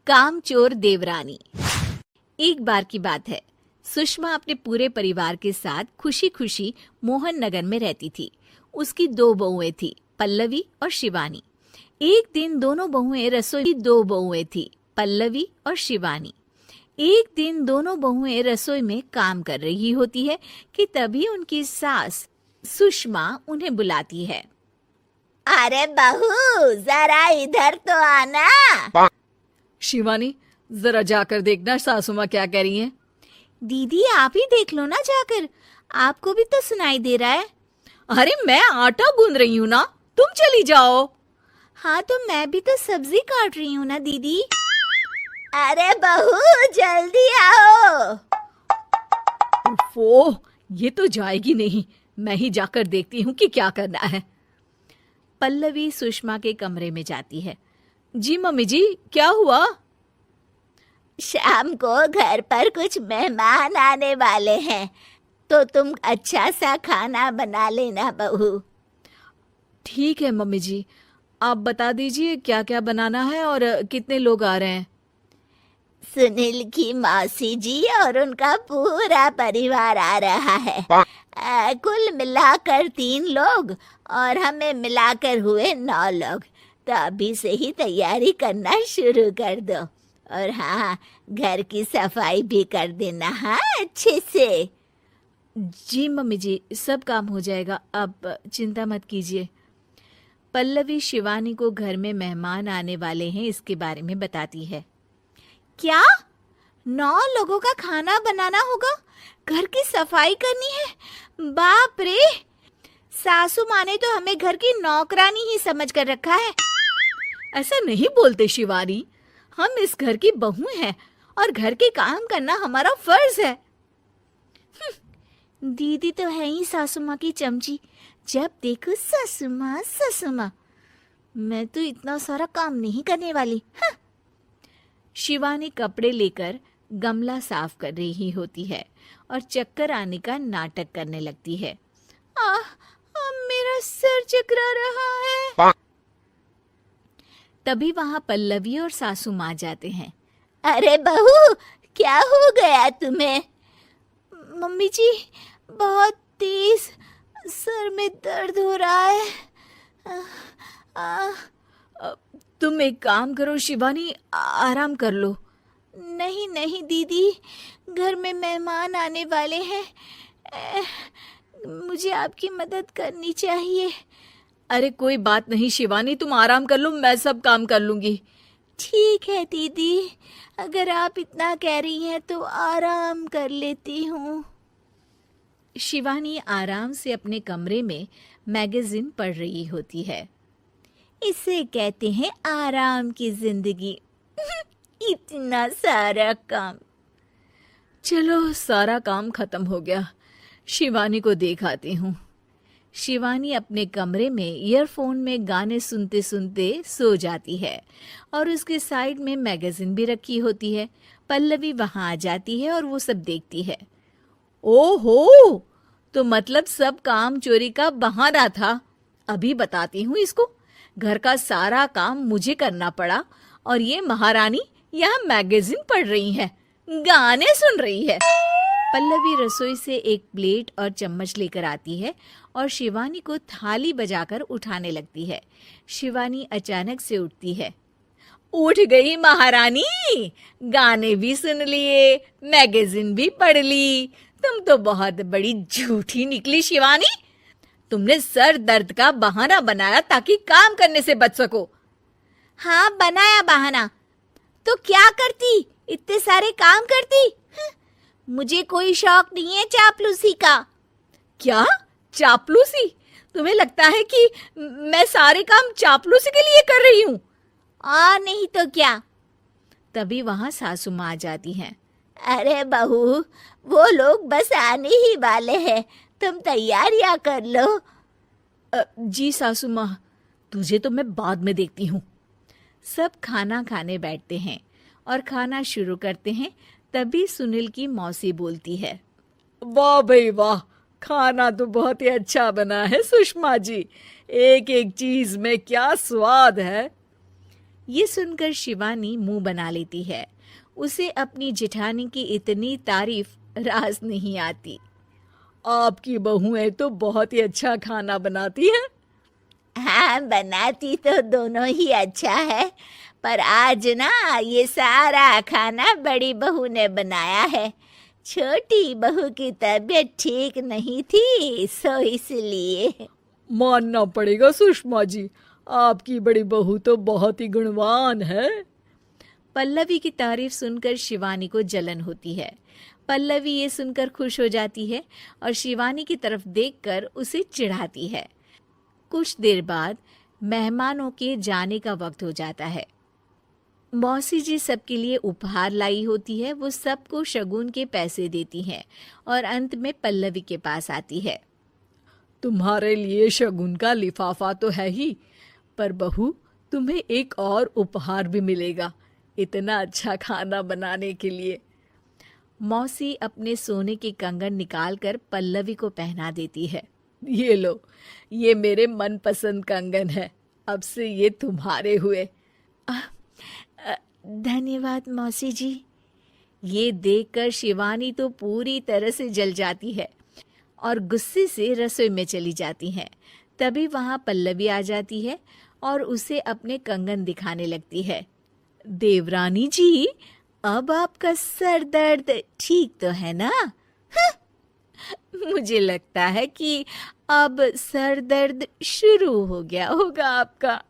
कामचोर देवरानी। एक बार की बात है, सुषमा अपने पूरे परिवार के साथ खुशी खुशी मोहन नगर में रहती थी। उसकी 2 बहुएं थी, पल्लवी और शिवानी। एक दिन दोनों बहुएं रसोई में काम कर रही होती है कि तभी उनकी सास सुषमा उन्हें बुलाती है। अरे बहू, जरा इधर तो आना। शिवानी, जरा जाकर देखना सासू माँ क्या कह रही हैं। दीदी आप ही देख लो ना जाकर, आपको भी तो सुनाई दे रहा है। अरे मैं आटा गूंद रही हूँ ना, तुम चली जाओ। हाँ तो मैं भी तो सब्जी काट रही हूँ ना दीदी। अरे बहू, जल्दी आओ। ओह, ये तो जाएगी नहीं। मैं ही जाकर देखती हूँ कि क्या करना है। पल्लवी सुषमा के कमरे में जाती है। जी मम्मी जी, क्या हुआ? शाम को घर पर कुछ मेहमान आने वाले हैं, तो तुम अच्छा सा खाना बना लेना बहू। ठीक है मम्मी जी, आप बता दीजिए क्या क्या बनाना है और कितने लोग आ रहे हैं। सुनील की मौसी जी और उनका पूरा परिवार आ रहा है। कुल मिलाकर 3 लोग और हमें मिलाकर हुए 9 लोग। तो अभी से ही तैयारी करना शुरू कर दो। और हाँ, घर की सफाई भी कर देना, हाँ, अच्छे से। जी मम्मी जी, सब काम हो जाएगा, आप चिंता मत कीजिए। पल्लवी शिवानी को घर में मेहमान आने वाले हैं इसके बारे में बताती है। क्या 9 लोगों का खाना बनाना होगा, घर की सफाई करनी है? बाप रे, सासू माँ ने तो हमें घर की नौकरानी ही समझ कर रखा है। ऐसा नहीं बोलते शिवानी, हम इस घर की बहू हैं और घर के काम करना हमारा फर्ज है। दीदी तो है ही सासू माँ की चमची, जब देखो सासू माँ। मैं तो इतना सारा काम नहीं करने वाली। शिवानी कपड़े लेकर गमला साफ कर रही होती है और चक्कर आने का नाटक करने लगती है। मेरा सिर चकरा रहा है। तभी वहां पल्लवी और सासू माँ जाते हैं। अरे बहू, क्या हो गया तुम्हें? मम्मी जी, बहुत तेज सर में दर्द हो रहा है। तुम एक काम करो शिवानी, आराम कर लो। नहीं दीदी, घर में मेहमान आने वाले हैं, मुझे आपकी मदद करनी चाहिए। अरे कोई बात नहीं शिवानी, तुम आराम कर लो, मैं सब काम कर लूंगी। ठीक है दीदी, अगर आप इतना कह रही हैं तो आराम कर लेती हूँ। शिवानी आराम से अपने कमरे में मैगजीन पढ़ रही होती है। इसे कहते हैं आराम की जिंदगी। इतना सारा काम। चलो, सारा काम खत्म हो गया, शिवानी को दिखाती हूँ। शिवानी अपने कमरे में ईयरफोन में गाने सुनते सुनते सो जाती है और उसके साइड में मैगजीन भी रखी होती है। पल्लवी वहां आ जाती है और वो सब देखती है। ओहो, तो मतलब सब काम चोरी का बहाना था। अभी बताती हूँ इसको। घर का सारा काम मुझे करना पड़ा और ये महारानी यहाँ मैगजीन पढ़ रही है, गाने सुन रही है। पल्लवी रसोई से एक प्लेट और चम्मच लेकर आती है और शिवानी को थाली बजाकर उठाने लगती है। शिवानी अचानक से उठती है। उठ गई महारानी, गाने भी सुन लिए, मैगजीन भी पढ़ ली। तुम तो बहुत बड़ी झूठी निकली शिवानी। तुमने सर दर्द का बहाना बनाया ताकि काम करने से बच सको। हाँ, बनाया बहाना, तो क्या करती, इतने सारे काम करती। मुझे कोई शौक नहीं है चापलूसी का। क्या चापलूसी? तुम्हें लगता है कि मैं सारे काम चापलूसी के लिए कर रही हूँ? और नहीं तो क्या। तभी वहां सासू माँ आ जाती हैं। अरे बहू, वो लोग बस आने ही वाले हैं, तुम तैयारियां कर लो। जी सासू माँ, तुझे तो मैं बाद में देखती हूँ। सब खाना खाने बैठते हैं और खाना शुरू करते हैं। तभी सुनील की मौसी बोलती है। वाह भाई वाह, खाना तो बहुत ही अच्छा बना है सुषमा जी। एक एक चीज में क्या स्वाद है। ये सुनकर शिवानी मुंह बना लेती है। उसे अपनी जेठानी की इतनी तारीफ रास नहीं आती। आपकी बहुएं तो बहुत ही अच्छा खाना बनाती हैं। हाँ, बनाती तो दोनों ही अच्छा है, पर आज ना ये सारा खाना बड़ी बहू ने बनाया है। छोटी बहू की तबीयत ठीक नहीं थी, सो इसलिए। मानना पड़ेगा सुषमा जी, आपकी बड़ी बहू तो बहुत ही गुणवान है। पल्लवी की तारीफ सुनकर शिवानी को जलन होती है। पल्लवी ये सुनकर खुश हो जाती है और शिवानी की तरफ देखकर उसे चिढ़ाती है। कुछ देर बाद मेहमानों के जाने का वक्त हो जाता है। मौसी जी सबके लिए उपहार लाई होती है। वो सबको शगुन के पैसे देती हैं और अंत में पल्लवी के पास आती है। तुम्हारे लिए शगुन का लिफाफा तो है ही, पर बहू तुम्हें एक और उपहार भी मिलेगा इतना अच्छा खाना बनाने के लिए। मौसी अपने सोने के कंगन निकालकर पल्लवी को पहना देती है। ये लो, ये मेरे मनपसंद कंगन है, अब से ये तुम्हारे हुए। धन्यवाद मौसी जी। ये देखकर शिवानी तो पूरी तरह से जल जाती है और गुस्से से रसोई में चली जाती है। तभी वहां पल्लवी आ जाती है और उसे अपने कंगन दिखाने लगती है। देवरानी जी, अब आपका सर दर्द ठीक तो है ना? मुझे लगता है कि अब सर दर्द शुरू हो गया होगा आपका।